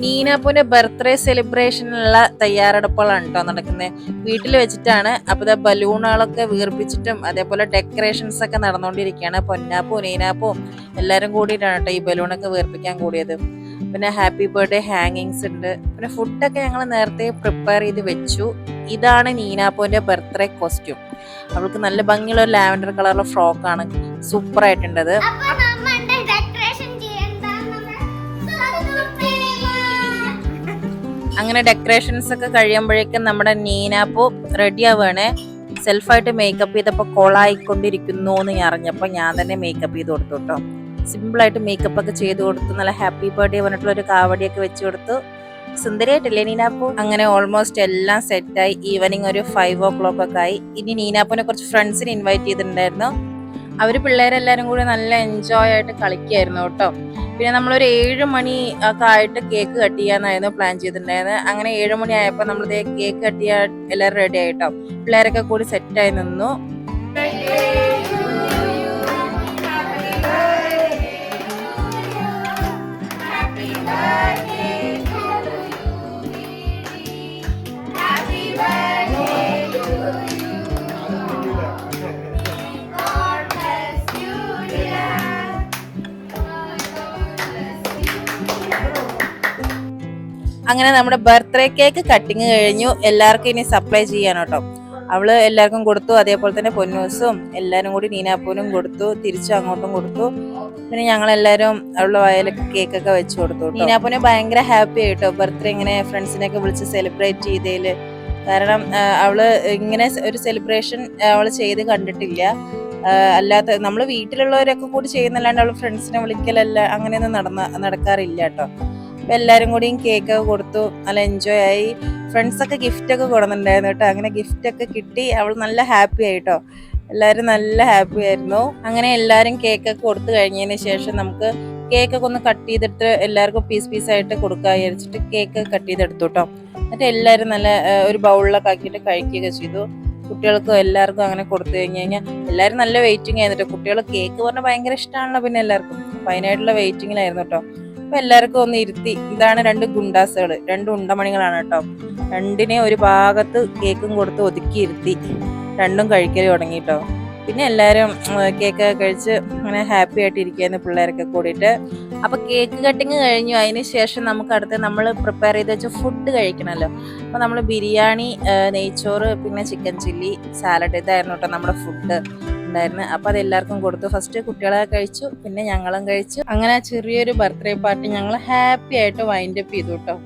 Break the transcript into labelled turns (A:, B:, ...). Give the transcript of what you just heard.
A: നീനാപ്പൂന്റെ birthday സെലിബ്രേഷനുള്ള തയ്യാറെടുപ്പുകളാണ് കേട്ടോ നടക്കുന്നത്. വീട്ടിൽ വെച്ചിട്ടാണ്. അപ്പോൾ ബലൂണുകളൊക്കെ വീർപ്പിച്ചിട്ടും അതേപോലെ ഡെക്കറേഷൻസ് ഒക്കെ നടന്നുകൊണ്ടിരിക്കുകയാണ്. പൊന്നാപ്പൂ നീനാപ്പൂവും എല്ലാവരും കൂടിയിട്ടാണ് കേട്ടോ ഈ ബലൂണൊക്കെ വീർപ്പിക്കാൻ കൂടിയത്. പിന്നെ ഹാപ്പി ബർത്ത്ഡേ ഹാങ്ങിങ്സ് ഉണ്ട്. പിന്നെ ഫുഡൊക്കെ ഞങ്ങൾ നേരത്തെ പ്രിപ്പയർ ചെയ്ത് വെച്ചു. ഇതാണ് നീനാപ്പൂന്റെ ബർത്ത്ഡേ കോസ്റ്റ്യൂം. അവൾക്ക് നല്ല ഭംഗിയുള്ള ഒരു ലാവൻഡർ കളറുള്ള ഫ്രോക്കാണ്, സൂപ്പർ ആയിട്ടുണ്ടത്. അങ്ങനെ ഡെക്കറേഷൻസ് ഒക്കെ കഴിയുമ്പോഴേക്കും നമ്മുടെ നീനാപ്പൂ റെഡി ആവുകയാണ്. സെൽഫായിട്ട് മേക്കപ്പ് ചെയ്തപ്പോൾ കോളായിക്കൊണ്ടിരിക്കുന്നു എന്ന് അറിഞ്ഞപ്പോൾ ഞാൻ തന്നെ മേക്കപ്പ് ചെയ്ത് കൊടുത്തു കേട്ടോ. സിമ്പിളായിട്ട് മേക്കപ്പ് ഒക്കെ ചെയ്ത് കൊടുത്തു. നല്ല ഹാപ്പി ബർത്ത്ഡേ പറഞ്ഞിട്ടുള്ള ഒരു കാവടിയൊക്കെ വെച്ച് കൊടുത്തു. സുന്ദരിയായിട്ടില്ലേ നീനാപ്പൂ? അങ്ങനെ ഓൾമോസ്റ്റ് എല്ലാം സെറ്റായി. ഈവനിങ് ഒരു 5 o'clock ഒക്കെ ആയി. ഇനി നീനാപ്പൂനെ കുറച്ച് ഫ്രണ്ട്സിനെ ഇൻവൈറ്റ് ചെയ്തിട്ടുണ്ടായിരുന്നു. അവര് പിള്ളേരെല്ലാരും കൂടി നല്ല എൻജോയ് ആയിട്ട് കളിക്കായിരുന്നു കേട്ടോ. പിന്നെ നമ്മളൊരു 7 മണി ഒക്കെ ആയിട്ട് കേക്ക് കട്ട് ചെയ്യാന്നായിരുന്നു പ്ലാൻ ചെയ്തിട്ടുണ്ടായിരുന്നത്. അങ്ങനെ 7 മണി ആയപ്പോൾ നമ്മൾ കേക്ക് കട്ട് ചെയ്യാൻ എല്ലാവരും റെഡി ആയിട്ടോ. പിള്ളേരൊക്കെ കൂടി സെറ്റായി നിന്നു. അങ്ങനെ നമ്മുടെ ബർത്ത്ഡേ കേക്ക് കട്ടിങ് കഴിഞ്ഞു. എല്ലാവർക്കും ഇനി സപ്ലൈ ചെയ്യാൻ കേട്ടോ. അവള് എല്ലാവർക്കും കൊടുത്തു. അതേപോലെ തന്നെ പൊന്നൂസും എല്ലാവരും കൂടി നീനാപ്പൂനും കൊടുത്തു. തിരിച്ചു അങ്ങോട്ടും കൊടുത്തു. പിന്നെ ഞങ്ങളെല്ലാവരും അവളുടെ വായിലൊക്കെ കേക്കൊക്കെ വെച്ച് കൊടുത്തു. നീനാപ്പൂനെ ഭയങ്കര ഹാപ്പി ആയിട്ടോ ബർത്ത്ഡേ ഇങ്ങനെ ഫ്രണ്ട്സിനെയൊക്കെ വിളിച്ച് സെലിബ്രേറ്റ് ചെയ്തതില്. കാരണം അവള് ഇങ്ങനെ ഒരു സെലിബ്രേഷൻ അവള് ചെയ്ത് കണ്ടിട്ടില്ല. അല്ലാത്ത നമ്മൾ വീട്ടിലുള്ളവരൊക്കെ കൂടി ചെയ്യുന്നല്ലാണ്ട് അവള് ഫ്രണ്ട്സിനെ വിളിക്കലല്ല അങ്ങനെയൊന്നും നടക്കാറില്ല കേട്ടോ. അപ്പം എല്ലാവരും കൂടിയും കേക്കൊക്കെ കൊടുത്തു. നല്ല എൻജോയ് ആയി. ഫ്രണ്ട്സൊക്കെ ഗിഫ്റ്റൊക്കെ കൊടുക്കുന്നുണ്ടായിരുന്നു കേട്ടോ. അങ്ങനെ ഗിഫ്റ്റൊക്കെ കിട്ടി. അവൾ നല്ല ഹാപ്പി ആയിട്ടോ. എല്ലാവരും നല്ല ഹാപ്പി ആയിരുന്നു. അങ്ങനെ എല്ലാവരും കേക്കൊക്കെ കൊടുത്തു കഴിഞ്ഞതിന് ശേഷം നമുക്ക് കേക്കൊക്കെ ഒന്ന് കട്ട് ചെയ്തിട്ട് എല്ലാവർക്കും പീസായിട്ട് കൊടുക്കാൻ വിചാരിച്ചിട്ട് കേക്ക് കട്ട് ചെയ്തെടുത്തു കേട്ടോ. എന്നിട്ട് എല്ലാവരും നല്ല ഒരു ബൗളിലൊക്കെ ആക്കിയിട്ട് കഴിക്കുകയൊക്കെ ചെയ്തു. കുട്ടികൾക്കും എല്ലാവർക്കും അങ്ങനെ കൊടുത്തു കഴിഞ്ഞാൽ എല്ലാവരും നല്ല വെയിറ്റിംഗ് ആയിരുന്നു കേട്ടോ. കുട്ടികൾ കേക്ക് പറഞ്ഞാൽ ഭയങ്കര ഇഷ്ടമാണല്ലോ പിന്നെ എല്ലാവർക്കും. അപ്പം അതിനായിട്ടുള്ള വെയിറ്റിങ്ങിലായിരുന്നു കേട്ടോ. അപ്പൊ എല്ലാവർക്കും ഒന്ന് ഇരുത്തി. ഇതാണ് 2 ഗുണ്ടാസുകൾ, 2 ഉണ്ടമണികളാണ് കേട്ടോ. രണ്ടിനെ ഒരു ഭാഗത്ത് കേക്കും കൊടുത്ത് ഒതുക്കി ഇരുത്തി. രണ്ടും കഴിക്കൽ തുടങ്ങി കേട്ടോ. പിന്നെ എല്ലാവരും കേക്കൊക്കെ കഴിച്ച് അങ്ങനെ ഹാപ്പി ആയിട്ട് ഇരിക്കുകയായിരുന്നു പിള്ളേരൊക്കെ കൂടിയിട്ട്. അപ്പൊ കേക്ക് കട്ടിങ് കഴിഞ്ഞു. അതിന് ശേഷം നമുക്ക് അടുത്ത് നമ്മൾ പ്രിപ്പയർ ചെയ്ത് വെച്ച ഫുഡ് കഴിക്കണമല്ലോ. അപ്പൊ നമ്മൾ ബിരിയാണി, നെയ്ച്ചോറ്, പിന്നെ ചിക്കൻ ചില്ലി, സാലഡ്, ഇതായിരുന്നു കേട്ടോ നമ്മുടെ ഫുഡ് ഉണ്ടായിരുന്നു. അപ്പോൾ അത് എല്ലാവർക്കും കൊടുത്തു. ഫസ്റ്റ് കുട്ടികളെ കഴിച്ചു, പിന്നെ ഞങ്ങളും കഴിച്ചു. അങ്ങനെ ചെറിയൊരു ബർത്ത്ഡേ പാർട്ടി ഞങ്ങൾ ഹാപ്പി ആയിട്ട് വൈൻഡ് അപ്പ് ചെയ്തു കേട്ടോ.